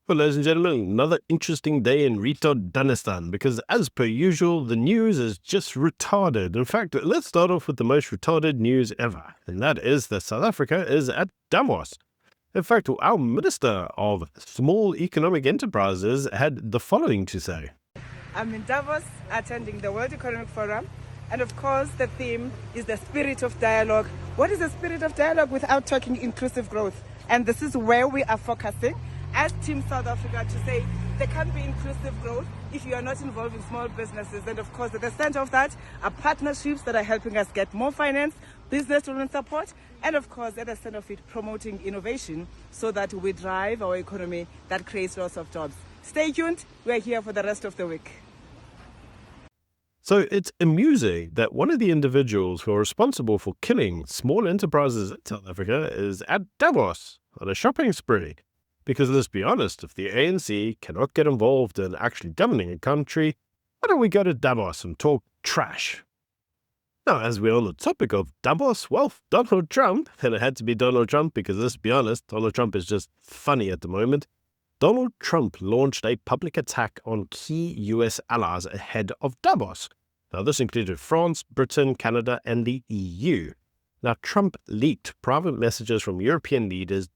Well, ladies and gentlemen, another interesting day in Retardanistan because, as per usual, the news is just retarded. In fact, let's start off with the most retarded news ever, and that is that South Africa is at Davos. In fact, our Minister of Small Economic Enterprises had the following to say. I'm in Davos attending the World Economic Forum, and of course the theme is the spirit of dialogue. What is the spirit of dialogue without talking inclusive growth? And this is where we are focusing as Team South Africa to say there can't be inclusive growth if you are not involving small businesses. And of course, at the center of that are partnerships that are helping us get more finance, business-driven support, and of course, at the center of it, promoting innovation so that we drive our economy that creates lots of jobs. Stay tuned. We're here for the rest of the week. So it's amusing that one of the individuals who are responsible for killing small enterprises in South Africa is at Davos on a shopping spree. Because let's be honest, if the ANC cannot get involved in actually governing a country, why don't we go to Davos and talk trash? Now, as we're on the topic of Davos, well, Donald Trump, and it had to be Donald Trump because let's be honest, Donald Trump is just funny at the moment. Donald Trump launched a public attack on key US allies ahead of Davos. Now, this included France, Britain, Canada, and the EU. Now, Trump leaked private messages from European leaders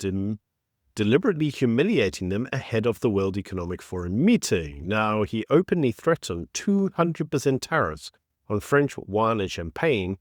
deliberately humiliating them ahead of the World Economic Forum meeting. Now, he openly threatened 200% tariffs on French wine and champagne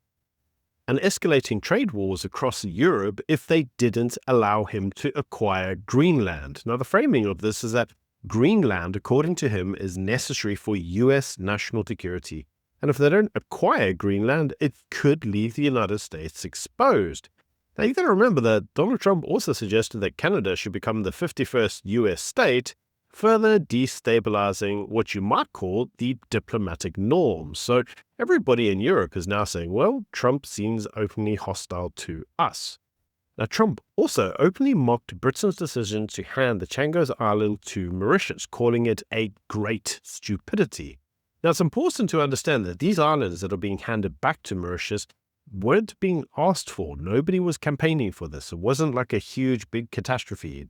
and escalating trade wars across Europe if they didn't allow him to acquire Greenland. Now, the framing of this is that Greenland, according to him, is necessary for US national security. And if they don't acquire Greenland, it could leave the United States exposed. Now, you've got to remember that Donald Trump also suggested that Canada should become the 51st U.S. state, further destabilizing what you might call the diplomatic norms. So everybody in Europe is now saying, well, Trump seems openly hostile to us. Now, Trump also openly mocked Britain's decision to hand the Chagos Island to Mauritius, calling it a great stupidity. Now, it's important to understand that these islands that are being handed back to Mauritius weren't being asked for. Nobody was campaigning for this. It wasn't like a huge, big catastrophe.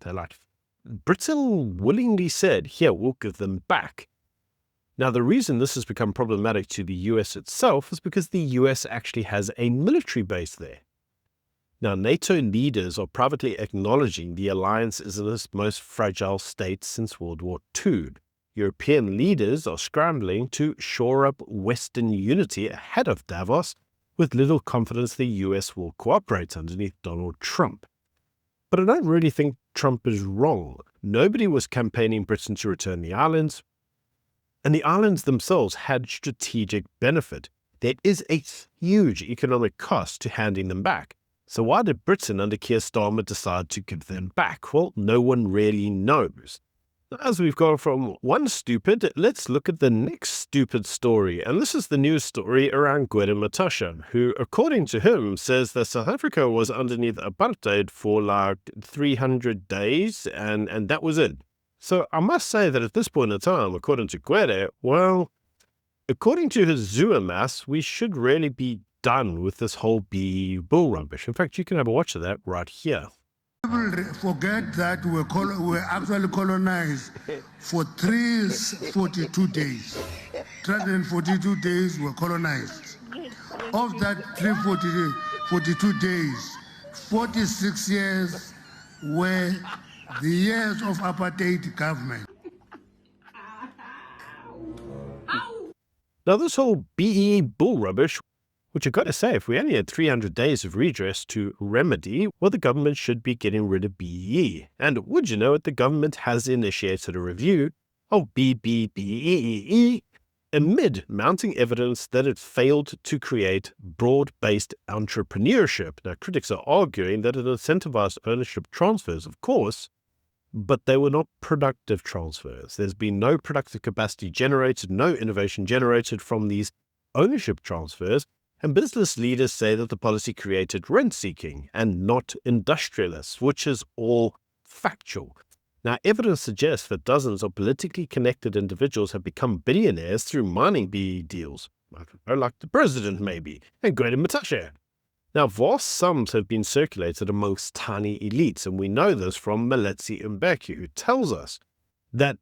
Britain willingly said, here, we'll give them back. Now, the reason this has become problematic to the US itself is because the US actually has a military base there. Now, NATO leaders are privately acknowledging the alliance is in its most fragile state since World War II. European leaders are scrambling to shore up Western unity ahead of Davos, with little confidence the US will cooperate underneath Donald Trump. But I don't really think Trump is wrong. Nobody was campaigning Britain to return the islands, and the islands themselves had strategic benefit. There is a huge economic cost to handing them back. So why did Britain under Keir Starmer decide to give them back? Well, no one really knows. As we've gone from one stupid, let's look at the next stupid story. And this is the news story around Gwede Matasha, who, according to him, says that South Africa was underneath apartheid for like 300 days, and that was it. So I must say that at this point in time, according to Gwede, well, according to his Zuma mass, we should really be done with this whole bull rubbish. In fact, you can have a watch of that right here. People forget that we were actually colonized for 342 days. 342 days were colonized. Of that 342 days, 46 years were the years of apartheid government. Now, this whole BEE bull rubbish, which I've got to say, if we only had 300 days of redress to remedy, well, the government should be getting rid of BEE. And would you know it, the government has initiated a review of B-B-B-EEE amid mounting evidence that it failed to create broad-based entrepreneurship. Now, critics are arguing that it incentivized ownership transfers, of course, but they were not productive transfers. There's been no productive capacity generated, no innovation generated from these ownership transfers. And business leaders say that the policy created rent-seeking and not industrialists, which is all factual. Now, evidence suggests that dozens of politically connected individuals have become billionaires through mining BEE deals, like the president maybe, and Gwede Matasha. Now, vast sums have been circulated amongst tiny elites, and we know this from Maletsi Mbeki, who tells us that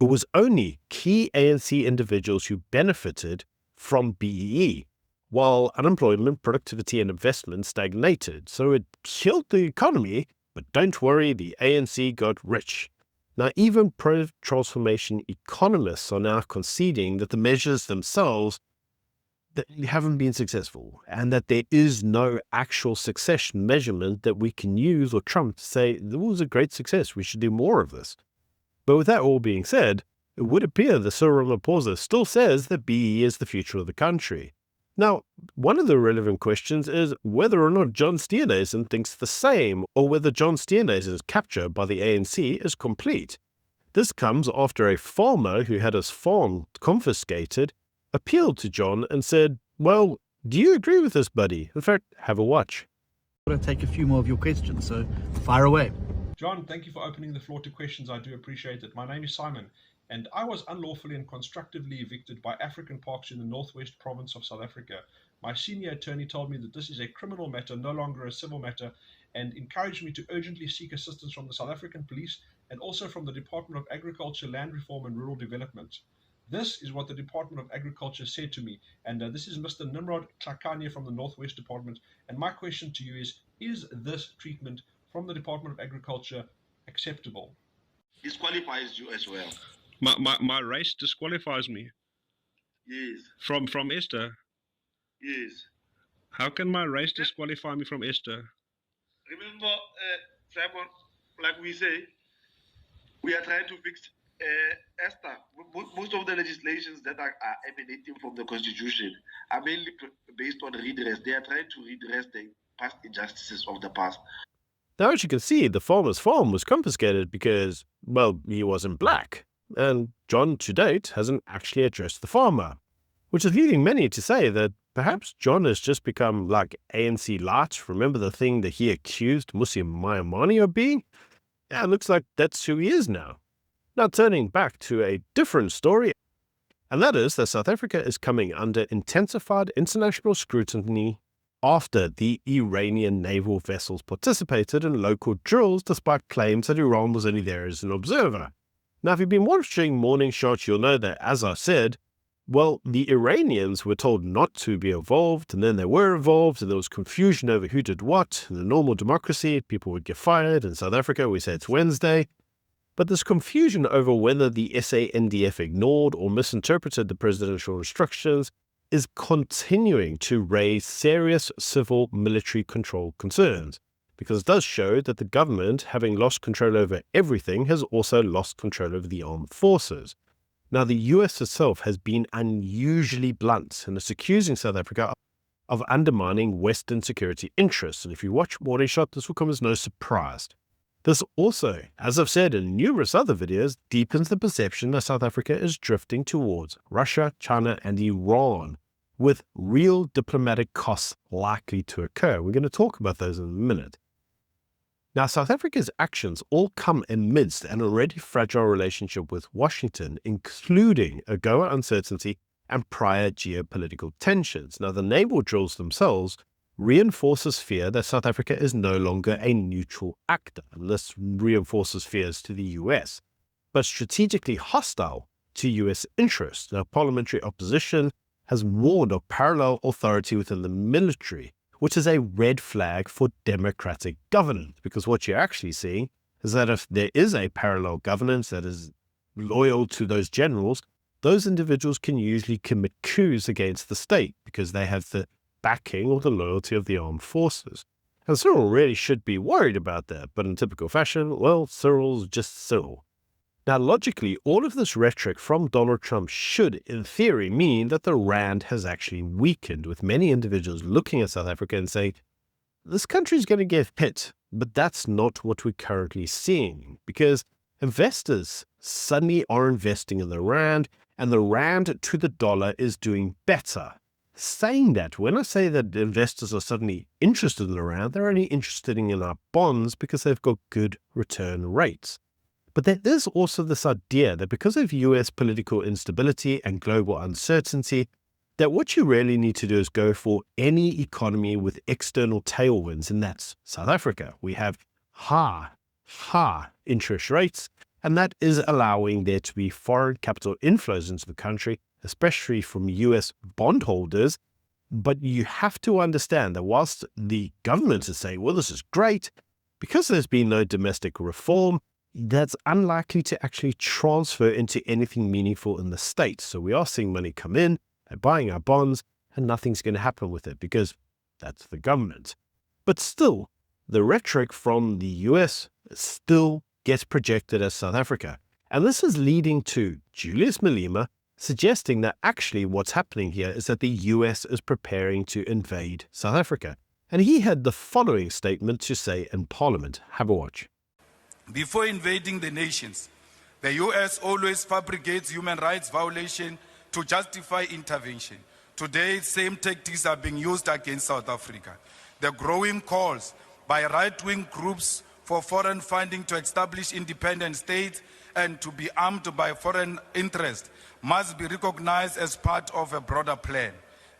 it was only key ANC individuals who benefited from BEE, while unemployment, productivity and investment stagnated. So it killed the economy, but don't worry, the ANC got rich. Now, even pro-transformation economists are now conceding that the measures themselves haven't been successful, and that there is no actual succession measurement that we can use or trump to say, this was a great success, we should do more of this. But with that all being said, it would appear that Cyril Ramaphosa still says that BEE is the future of the country. Now, one of the relevant questions is whether or not John Steenhuisen thinks the same, or whether John Steenhuisen's capture by the ANC is complete. This comes after a farmer who had his farm confiscated appealed to John and said, well, do you agree with this, buddy? In fact, have a watch. I'm going to take a few more of your questions, so fire away. John, thank you for opening the floor to questions. I do appreciate it. My name is Simon, and I was unlawfully and constructively evicted by African Parks in the northwest province of South Africa. My senior attorney told me that this is a criminal matter, no longer a civil matter, and encouraged me to urgently seek assistance from the South African Police and also from the Department of Agriculture, Land Reform and Rural Development. This is what the Department of Agriculture said to me, and this is Mr. Nimrod Tlhakane from the Northwest Department, and my question to you is this treatment from the Department of Agriculture acceptable? Disqualifies you as well. My race disqualifies me? Yes. From Esther? Yes. How can my race disqualify me from Esther? Remember, Simon, like we say, we are trying to fix Esther. Most of the legislations that are emanating from the Constitution are mainly based on redress. They are trying to redress the past injustices of the past. Now, as you can see, the farmer's farm was confiscated because, well, he wasn't black. And John, to date, hasn't actually addressed the farmer, which is leading many to say that perhaps John has just become like ANC Light. Remember the thing that he accused Musi Maimane of being? Yeah, it looks like that's who he is now. Now, turning back to a different story, and that is that South Africa is coming under intensified international scrutiny after the Iranian naval vessels participated in local drills despite claims that Iran was only there as an observer. Now, if you've been watching Morning Shots, you'll know that, as I said, well, the Iranians were told not to be involved, and then they were involved, and there was confusion over who did what. In a normal democracy, people would get fired. In South Africa, we say it's Wednesday. But this confusion over whether the SANDF ignored or misinterpreted the presidential instructions is continuing to raise serious civil military control concerns, because it does show that the government, having lost control over everything, has also lost control over the armed forces. Now, the US itself has been unusually blunt and is accusing South Africa of undermining Western security interests. And if you watch Morning Shot, this will come as no surprise. This also, as I've said in numerous other videos, deepens the perception that South Africa is drifting towards Russia, China, and Iran, with real diplomatic costs likely to occur. We're going to talk about those in a minute. Now, South Africa's actions all come amidst an already fragile relationship with Washington, including AGOA uncertainty and prior geopolitical tensions. Now, the naval drills themselves reinforces fear that South Africa is no longer a neutral actor, and this reinforces fears to the US, but strategically hostile to US interests. Now, parliamentary opposition has warned of parallel authority within the military, which is a red flag for democratic governance, because what you're actually seeing is that if there is a parallel governance that is loyal to those generals, those individuals can usually commit coups against the state because they have the backing or the loyalty of the armed forces. And Cyril really should be worried about that, but in typical fashion, well, Cyril's just Cyril. Now, logically, all of this rhetoric from Donald Trump should, in theory, mean that the rand has actually weakened, with many individuals looking at South Africa and saying, this country is going to get hit, but that's not what we're currently seeing, because investors suddenly are investing in the rand, and the rand to the dollar is doing better. Saying that, when I say that investors are suddenly interested in the rand, they're only interested in our bonds because they've got good return rates. But there is also this idea that because of US political instability and global uncertainty, that what you really need to do is go for any economy with external tailwinds, and that's South Africa. We have high interest rates, and that is allowing there to be foreign capital inflows into the country, especially from US bondholders. But you have to understand that whilst the government is saying, well, this is great, because there's been no domestic reform, that's unlikely to actually transfer into anything meaningful in the state. So we are seeing money come in, they're buying our bonds, and nothing's going to happen with it because that's the government. But still, the rhetoric from the US still gets projected as South Africa. And this is leading to Julius Malema suggesting that actually what's happening here is that the US is preparing to invade South Africa. And he had the following statement to say in Parliament. Have a watch. Before invading the nations, the US always fabricates human rights violation to justify intervention. Today, same tactics are being used against South Africa. The growing calls by right-wing groups for foreign funding to establish independent states and to be armed by foreign interests must be recognized as part of a broader plan.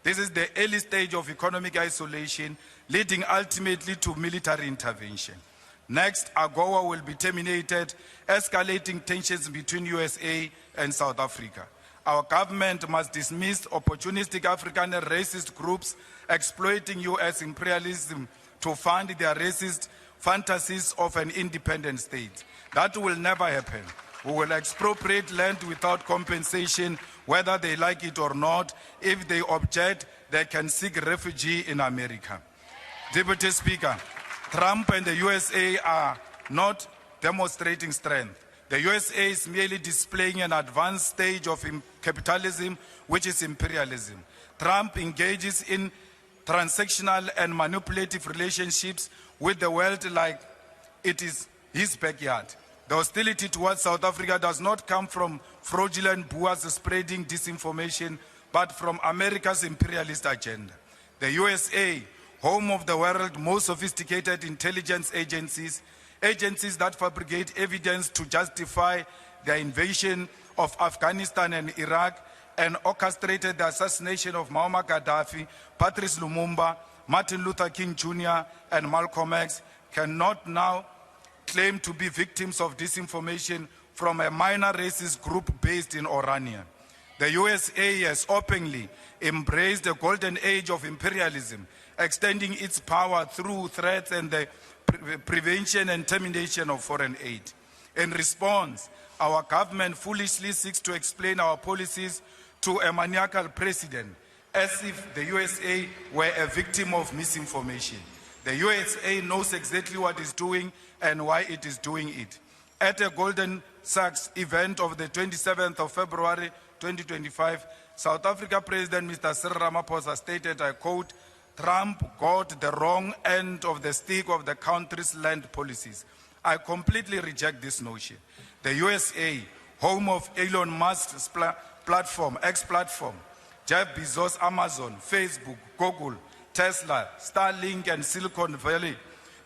This is the early stage of economic isolation, leading ultimately to military intervention. Next, AGOA will be terminated, escalating tensions between USA and South Africa. Our government must dismiss opportunistic African and racist groups exploiting US imperialism to fund their racist fantasies of an independent state. That will never happen. We will expropriate land without compensation, whether they like it or not. If they object, they can seek refuge in America. Deputy Speaker, Trump and the USA are not demonstrating strength. The USA is merely displaying an advanced stage of capitalism, which is imperialism. Trump engages in transactional and manipulative relationships with the world like it is his backyard. The hostility towards South Africa does not come from fraudulent boers spreading disinformation, but from America's imperialist agenda. The USA, home of the world's most sophisticated intelligence agencies, agencies that fabricate evidence to justify the invasion of Afghanistan and Iraq, and orchestrated the assassination of Muammar Gaddafi, Patrice Lumumba, Martin Luther King Jr., and Malcolm X, cannot now claim to be victims of disinformation from a minor racist group based in Orania. The USA has openly embraced the golden age of imperialism, extending its power through threats and the prevention and termination of foreign aid. In response, our government foolishly seeks to explain our policies to a maniacal president as if the USA were a victim of misinformation. The USA knows exactly what it's doing and why it is doing it. At a Golden Sachs event of the 27th of February 2025, South Africa President Mr. Cyril Ramaphosa stated, I quote, Trump got the wrong end of the stick of the country's land policies. I completely reject this notion. The USA, home of Elon Musk's platform, X platform, Jeff Bezos, Amazon, Facebook, Google, Tesla, Starlink, and Silicon Valley,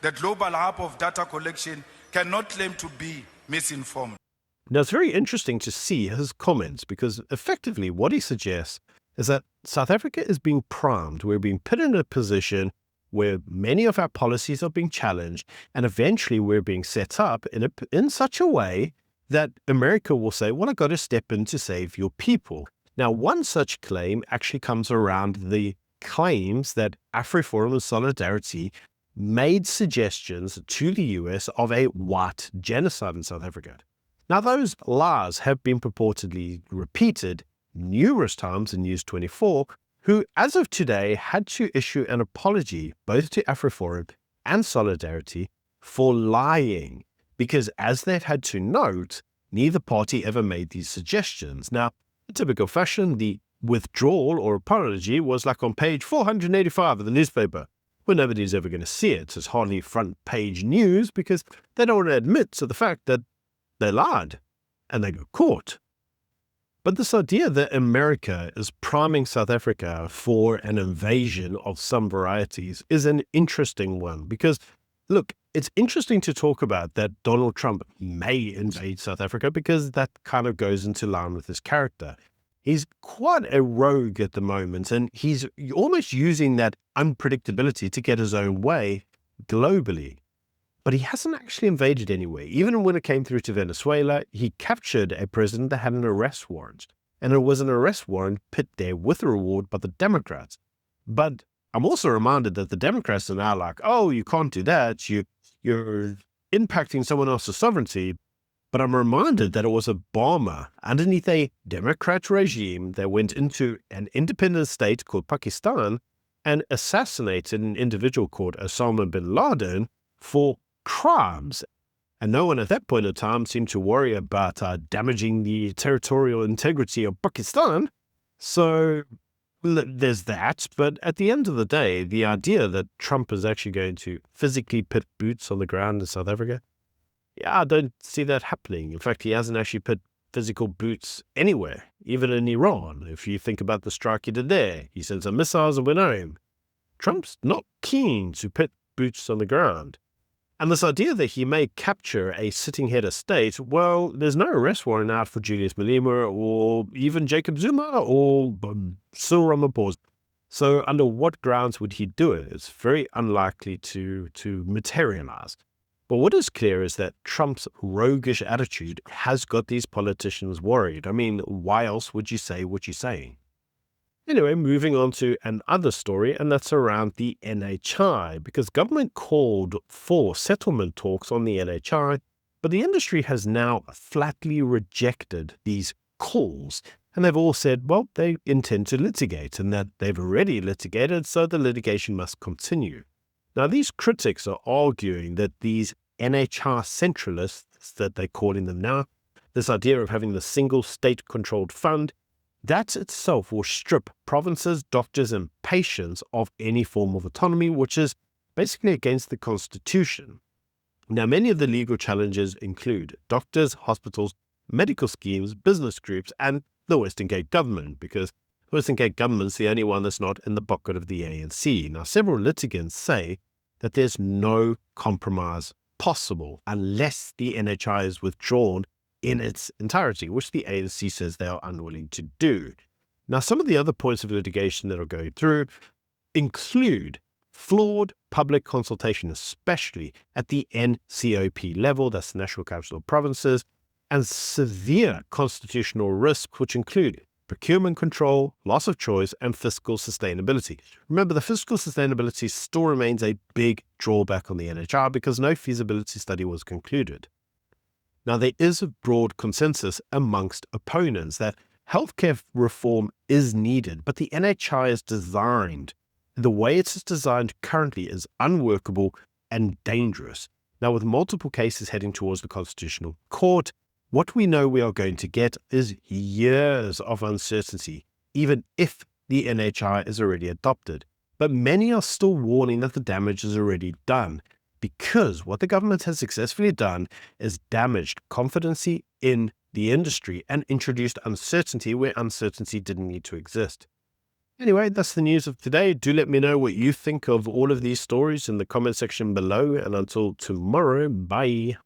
the global hub of data collection, cannot claim to be misinformed. Now, it's very interesting to see his comments because effectively what he suggests is that South Africa is being primed. We're being put in a position where many of our policies are being challenged, and eventually we're being set up in such a way that America will say, well, I've got to step in to save your people. Now, one such claim actually comes around the claims that AfriForum and Solidarity made suggestions to the US of a white genocide in South Africa. Now, those lies have been purportedly repeated numerous times in News 24, who, as of today, had to issue an apology both to AfriForum and Solidarity for lying, because as they've had to note, neither party ever made these suggestions. Now, in typical fashion, the withdrawal or apology was like on page 485 of the newspaper, where nobody's ever going to see it. It's hardly front page news because they don't want to admit to the fact that they lied and they got caught. But this idea that America is priming South Africa for an invasion of some varieties is an interesting one because, look, it's interesting to talk about that Donald Trump may invade South Africa because that kind of goes into line with his character. He's quite a rogue at the moment, and he's almost using that unpredictability to get his own way globally. But he hasn't actually invaded anywhere. Even when it came through to Venezuela, he captured a president that had an arrest warrant. And it was an arrest warrant put there with a reward by the Democrats. But I'm also reminded that the Democrats are now like, oh, you can't do that. You're impacting someone else's sovereignty. But I'm reminded that it was Obama, underneath a Democrat regime, that went into an independent state called Pakistan and assassinated an individual called Osama bin Laden for crimes. And no one at that point in time seemed to worry about damaging the territorial integrity of Pakistan. So there's that. But at the end of the day, the idea that Trump is actually going to physically put boots on the ground in South Africa, yeah, I don't see that happening. In fact, he hasn't actually put physical boots anywhere, even in Iran. If you think about the strike he did there, he sent some missiles and went home. Trump's not keen to put boots on the ground. And this idea that he may capture a sitting head of state, well, there's no arrest warrant out for Julius Malema or even Jacob Zuma or Cyril Ramaphosa. So under what grounds would he do it? It's very unlikely to materialize. But what is clear is that Trump's roguish attitude has got these politicians worried. I mean, why else would you say what you're saying? Anyway, moving on to another story, and that's around the NHI, because government called for settlement talks on the NHI, but the industry has now flatly rejected these calls. And they've all said, well, they intend to litigate and that they've already litigated, so the litigation must continue. Now, these critics are arguing that these NHI centralists, that they're calling them now, this idea of having the single state-controlled fund, that itself will strip provinces, doctors, and patients of any form of autonomy, which is basically against the Constitution. Now, many of the legal challenges include doctors, hospitals, medical schemes, business groups, and the Western Cape government, because the Western Cape government's the only one that's not in the pocket of the ANC. Now, several litigants say that there's no compromise possible unless the NHI is withdrawn in its entirety, which the ANC says they are unwilling to do. Now, some of the other points of litigation that are going through include flawed public consultation, especially at the NCOP level, that's the National Council of Provinces, and severe constitutional risks, which include procurement control, loss of choice, and fiscal sustainability. Remember, the fiscal sustainability still remains a big drawback on the NHI because no feasibility study was concluded. Now, there is a broad consensus amongst opponents that healthcare reform is needed, but the NHI is designed. The way it's designed currently is unworkable and dangerous. Now, with multiple cases heading towards the Constitutional Court, what we know we are going to get is years of uncertainty, even if the NHI is already adopted. But many are still warning that the damage is already done, because what the government has successfully done is damaged confidence in the industry and introduced uncertainty where uncertainty didn't need to exist. Anyway, that's the news of today. Do let me know what you think of all of these stories in the comment section below. And until tomorrow, bye.